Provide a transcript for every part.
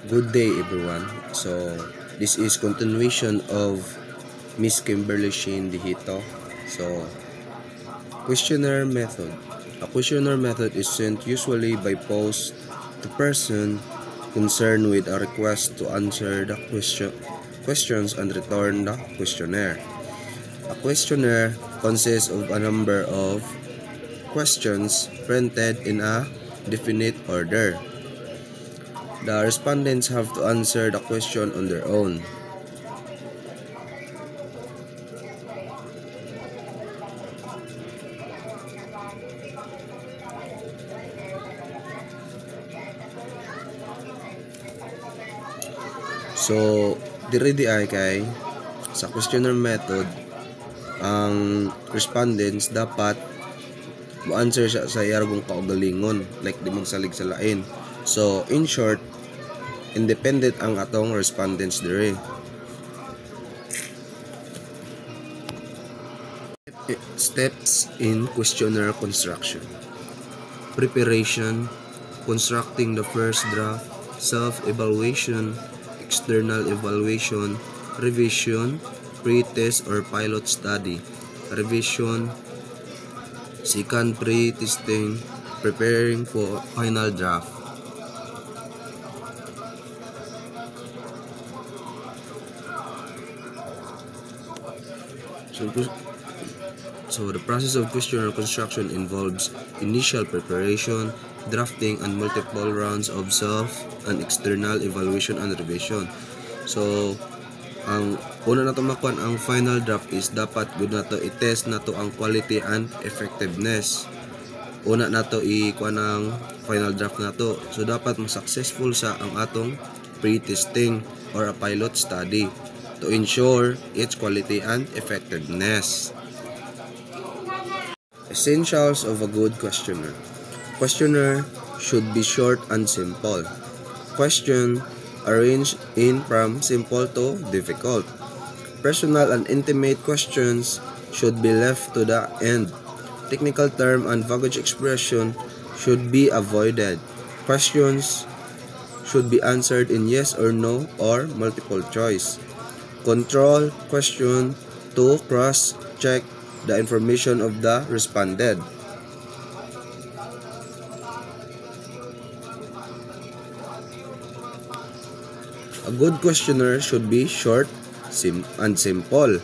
Good day everyone. So this is continuation of Miss Kimberly Sheen Dihito. So questionnaire method. A questionnaire method is sent usually by post to person concerned with a request to answer the questions and return the questionnaire. A questionnaire consists of a number of questions printed in a definite order. The respondents have to answer the question on their own. So, diri di ay kay sa questionnaire method, ang respondents dapat mo-answer siya sa iyang kaugalingon, like di magsalig sa lain. So, in short, independent ang atong respondents diri. Steps in questionnaire construction. Preparation, constructing the first draft, self-evaluation, external evaluation, revision, pre-test or pilot study, revision, second pre-testing, preparing for final draft. So the process of questionnaire construction involves initial preparation, drafting, and multiple rounds of self and external evaluation and revision. So ang una na to makuan ang final draft is dapat good na to i-test na to ang quality and effectiveness. Una na to i-kuan ang final draft na to. So dapat successful sa ang atong pre-testing or a pilot study to ensure its quality and effectiveness. Essentials of a good questionnaire. Questionnaire should be short and simple. Question arranged in from simple to difficult. Personal and intimate questions should be left to the end. Technical term and vague expression should be avoided. Questions should be answered in yes or no or multiple choice. Control question to cross-check the information of the respondent. A good questionnaire should be short and simple.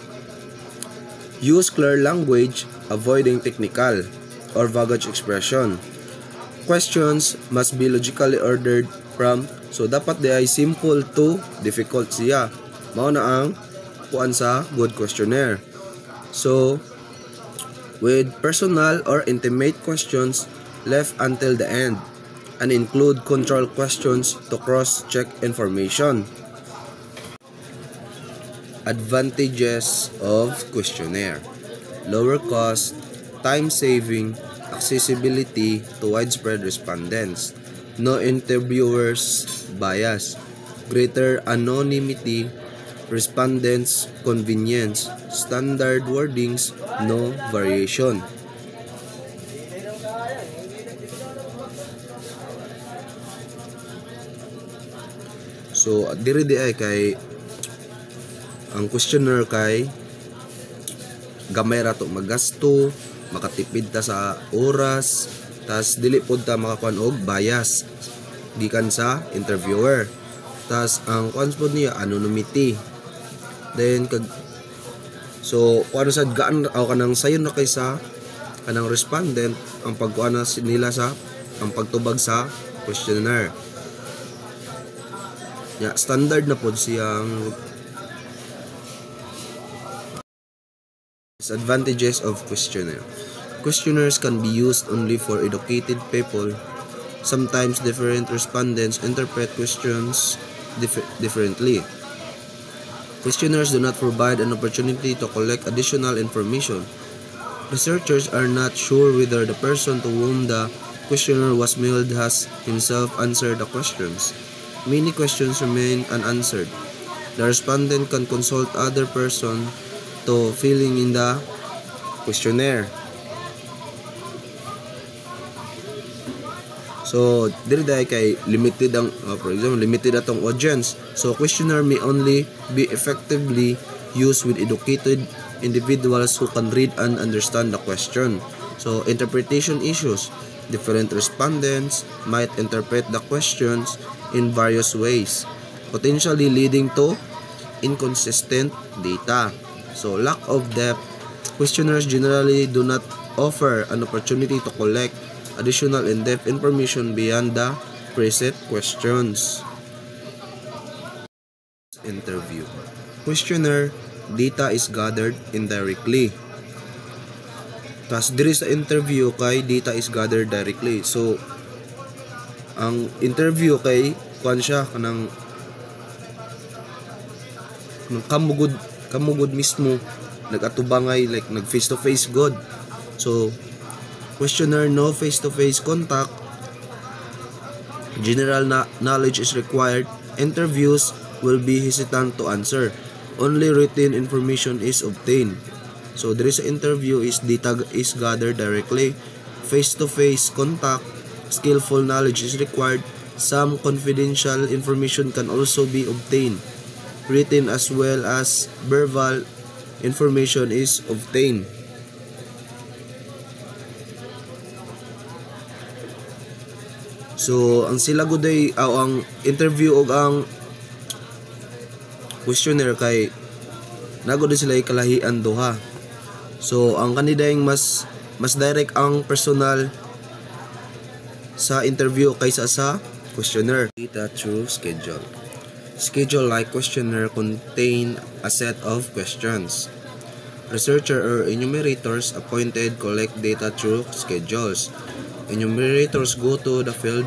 Use clear language, avoiding technical or vague expression. Questions must be logically ordered from, so dapat di ay simple to difficult siya. Mao na ang kuan sa good questionnaire. So, with personal or intimate questions left until the end, and include control questions to cross-check information. Advantages of questionnaire: lower cost, time saving, accessibility to widespread respondents, no interviewers bias, greater anonymity, respondents convenience, standard wordings, no variation. So diri di ay kay ang questionnaire kay gamay ra to magasto, makatipid ta sa oras, tas dili pod ta makakuan og bias gikan sa interviewer. Tas ang kuan pod niya anonymity. Then so kuan sad gaan aw kanang sayon na kay sa kanang respondent ang pagkuan nila sa ang pagtubag sa questionnaire. Ya, standard na pod siyang. Disadvantages of questionnaire. Questionnaires can be used only for educated people. Sometimes different respondents interpret questions differently. Questionnaires do not provide an opportunity to collect additional information. Researchers are not sure whether the person to whom the questionnaire was mailed has himself answered the questions. Many questions remain unanswered. The respondent can consult other person to filling in the questionnaire. So diri dahi kay limited ang for example limited atong audience. So questionnaire may only be effectively used with educated individuals who can read and understand the question. So interpretation issues. Different respondents might interpret the questions in various ways, potentially leading to inconsistent data. So lack of depth. Questionnaires generally do not offer an opportunity to collect additional in-depth information beyond the preset questions. Interview. Questionnaire data is gathered indirectly. Tas diri sa interview kay data is gathered directly. So ang interview kay kuan siya kanang kamugod mismo nagatubangay like nag face to face god. So questionnaire no face to face contact. General knowledge is required. Interviews will be hesitant to answer. Only written information is obtained. So there is an interview is data is gathered directly. Face-to-face contact, skillful knowledge is required. Some confidential information can also be obtained. Written as well as verbal information is obtained. So ang sila gud ay ang interview og ang questionnaire kay nagod sila ikalahian duha. So ang kanidayang mas direct ang personal sa interview kaysa sa questionnaire. Data through schedule. Schedule like questionnaire contain a set of questions. Researcher or enumerators appointed collect data through schedules. Enumerators go to the field,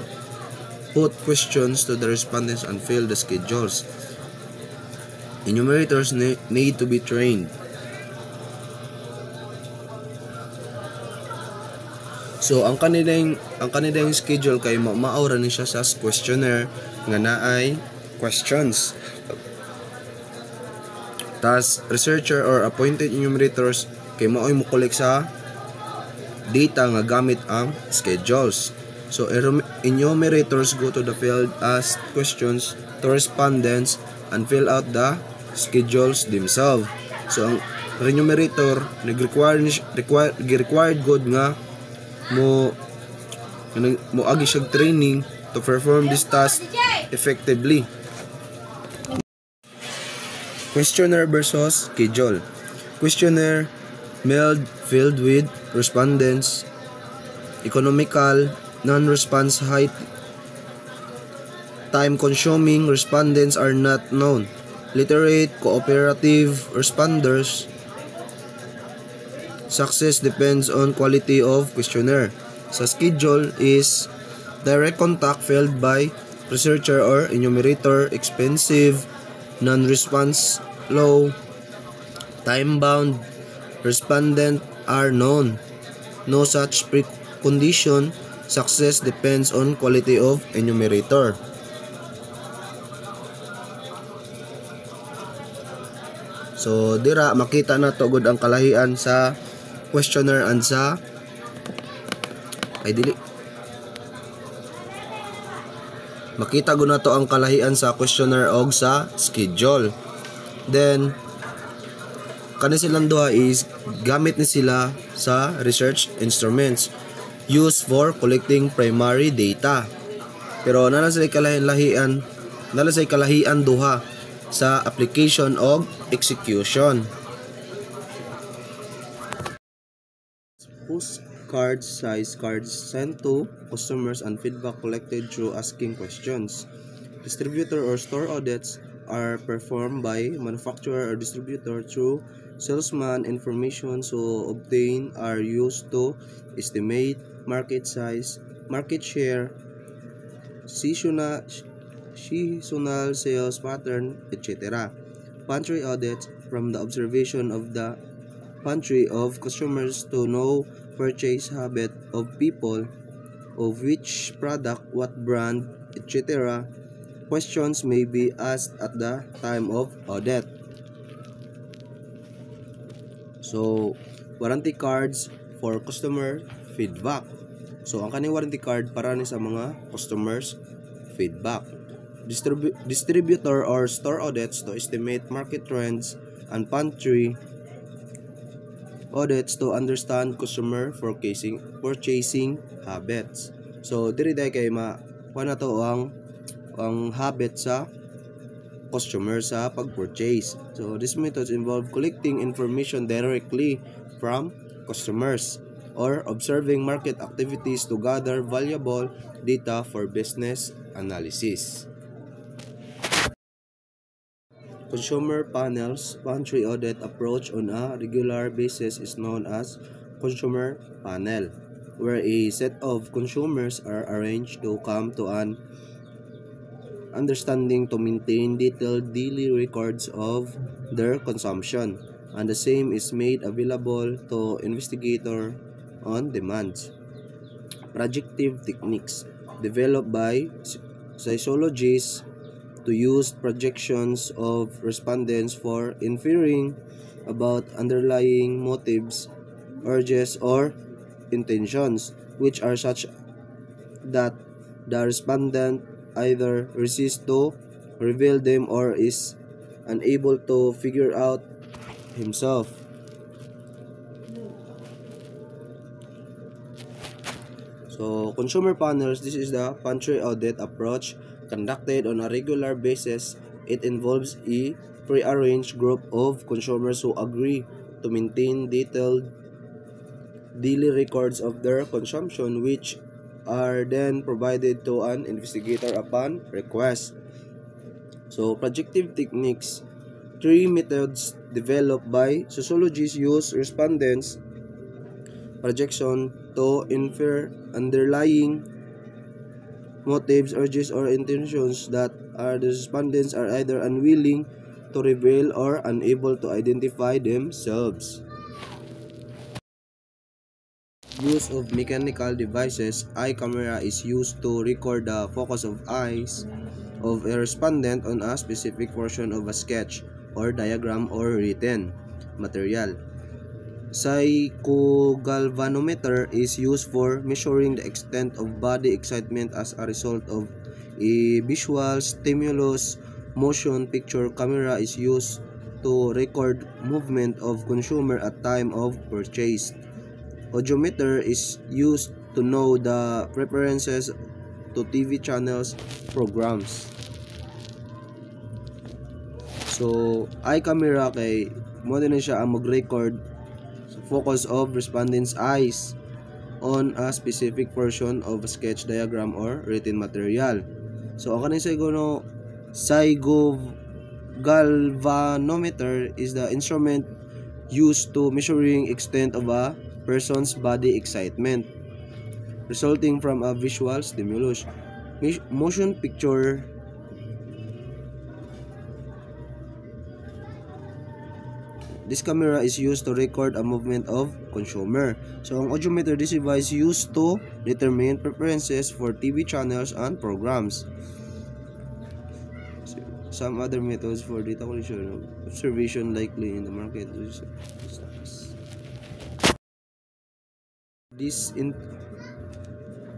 put questions to the respondents and fill the schedules. Enumerators need to be trained. So ang kanilang schedule kay maura ni siya sa questionnaire nga naay questions. Tas researcher or appointed enumerators kay maoy mo collect sa data nga gamit ang schedules. So enumerators go to the field, ask questions to respondents and fill out the schedules themselves. So ang enumerator required good nga mo agi siya training to perform this task effectively. Questionnaire versus schedule. Questionnaire filled with respondents, economical, non-response height, time consuming respondents are not known. Literate, cooperative responders. Success depends on quality of questionnaire. Sa schedule is direct contact filled by researcher or enumerator, expensive, non-response low, time-bound, respondent are known. No such precondition. Success depends on quality of enumerator. So dira makita na to gud ang kalahian sa questionnaire and sa makita gud na to ang kalahian sa questionnaire og sa schedule. Then kani silang duha is gamit ni sila sa research instruments used for collecting primary data. Pero nala sa kalahian duha sa application og execution. Postcard size cards sent to customers and feedback collected through asking questions. Distributor or store audits are performed by manufacturer or distributor through salesman. Information so obtained are used to estimate market size, market share, seasonal sales pattern, etc. Pantry audits from the observation of the pantry of customers to know purchase habit of people, of which product, what brand, etc. Questions may be asked at the time of audit. So, warranty cards for customer feedback. So ang kaning warranty card para ni sa mga customers feedback. Distributor or store audits to estimate market trends, and pantry audits to understand customer purchasing habits. So diri day kay na to ang habit sa customer sa pag-purchase. So these methods involve collecting information directly from customers or observing market activities to gather valuable data for business analysis. Consumer panels pantry audit approach on a regular basis is known as consumer panel, where a set of consumers are arranged to come to an understanding to maintain detailed daily records of their consumption, and the same is made available to investigator on demand. Projective techniques developed by sociologists to use projections of respondents for inferring about underlying motives, urges, or intentions, which are such that the respondent either resists to reveal them or is unable to figure out himself. So, consumer panels, this is the pantry audit approach conducted on a regular basis. It involves a pre-arranged group of consumers who agree to maintain detailed daily records of their consumption, which are then provided to an investigator upon request. So, projective techniques, three methods developed by sociologists use respondents' projection to infer underlying motives, urges, or intentions that the respondents are either unwilling to reveal or unable to identify themselves. Use of mechanical devices. Eye camera is used to record the focus of eyes of a respondent on a specific portion of a sketch or diagram or written material. Psychogalvanometer is used for measuring the extent of body excitement as a result of a visual stimulus. Motion picture camera is used to record movement of consumer at time of purchase. Audiometer is used to know the preferences to TV channels, programs. So, eye camera kay mo din siya ang mag-record focus of respondents' eyes on a specific portion of a sketch, diagram, or written material. So, ang kaning psychogalvanometer is the instrument used to measuring extent of a person's body excitement resulting from a visual stimulus. Motion picture this camera is used to record a movement of consumer. So, ang audiometer, this device used to determine preferences for TV channels and programs. Some other methods for data collection, observation likely in the market.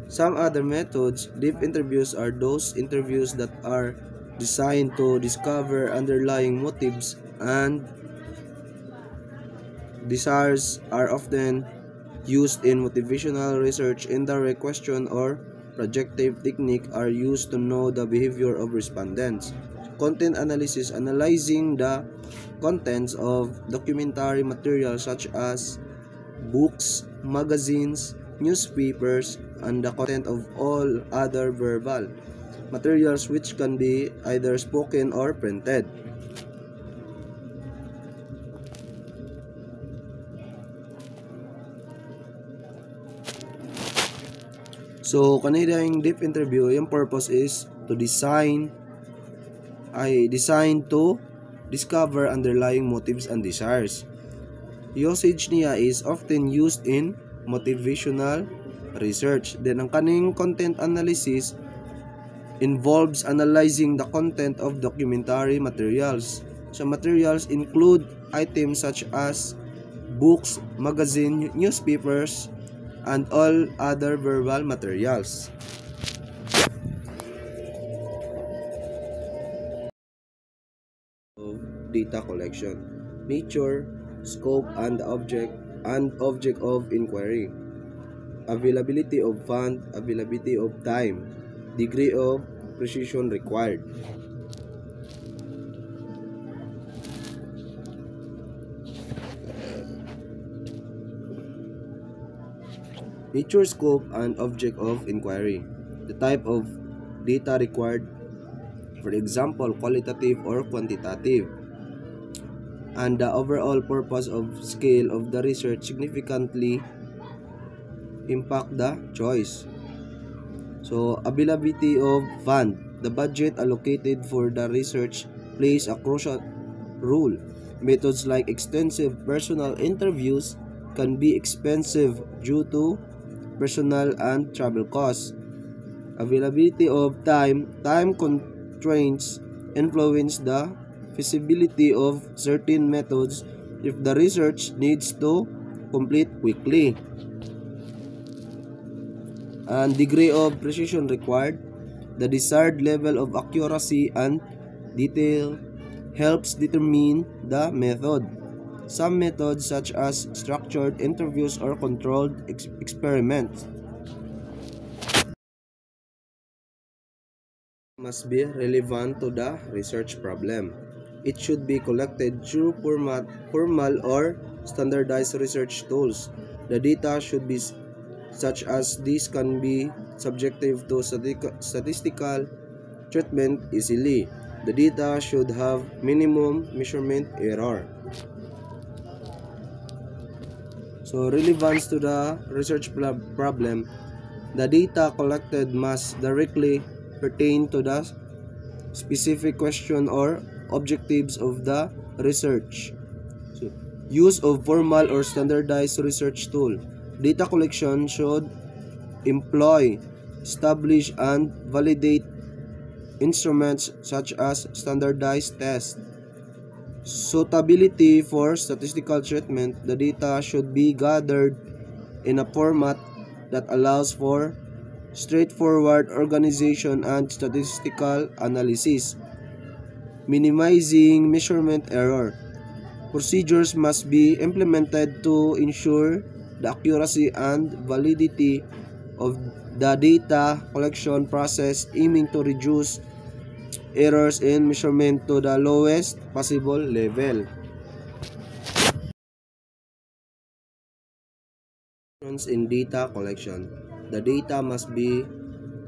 Some other methods, deep interviews, are those interviews that are designed to discover underlying motives and desires, are often used in motivational research. Indirect question or projective technique are used to know the behavior of respondents. Content analysis, analyzing the contents of documentary material such as books, magazines, newspapers, and the content of all other verbal materials which can be either spoken or printed. So, kanina yung deep interview, yung purpose is to design to discover underlying motives and desires. Usage niya is often used in motivational research. Then, ang kaning content analysis involves analyzing the content of documentary materials. So, materials include items such as books, magazine, newspapers, and all other verbal materials. Of data collection, nature, scope, and object of inquiry, availability of fund, availability of time, degree of precision required. Nature, scope, and object of inquiry, the type of data required, for example, qualitative or quantitative, and the overall purpose of scale of the research significantly impact the choice. So, availability of fund, the budget allocated for the research plays a crucial role. Methods like extensive personal interviews can be expensive due to personal and travel costs. Availability of time constraints influence the feasibility of certain methods if the research needs to complete quickly. And degree of precision required, the desired level of accuracy and detail helps determine the method. Some methods, such as structured interviews or controlled experiments, must be relevant to the research problem. It should be collected through formal or standardized research tools. The data should be such as these can be subjective to statistical treatment easily. The data should have minimum measurement error. So, relevance to the research problem, the data collected must directly pertain to the specific question or objectives of the research. So, use of formal or standardized research tool. Data collection should employ, establish, and validate instruments such as standardized tests. Suitability for statistical treatment, the data should be gathered in a format that allows for straightforward organization and statistical analysis, minimizing measurement error. Procedures must be implemented to ensure the accuracy and validity of the data collection process, aiming to reduce errors in measurement to the lowest possible level. In data collection, the data must be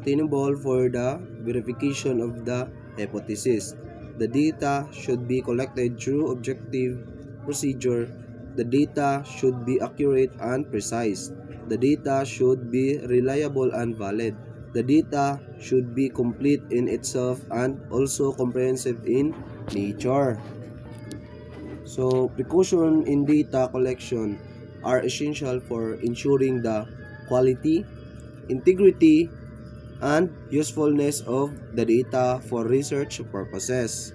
tenable for the verification of the hypothesis. The data should be collected through objective procedure. The data should be accurate and precise. The data should be reliable and valid. The data should be complete in itself and also comprehensive in nature. So, precaution in data collection are essential for ensuring the quality, integrity, and usefulness of the data for research purposes.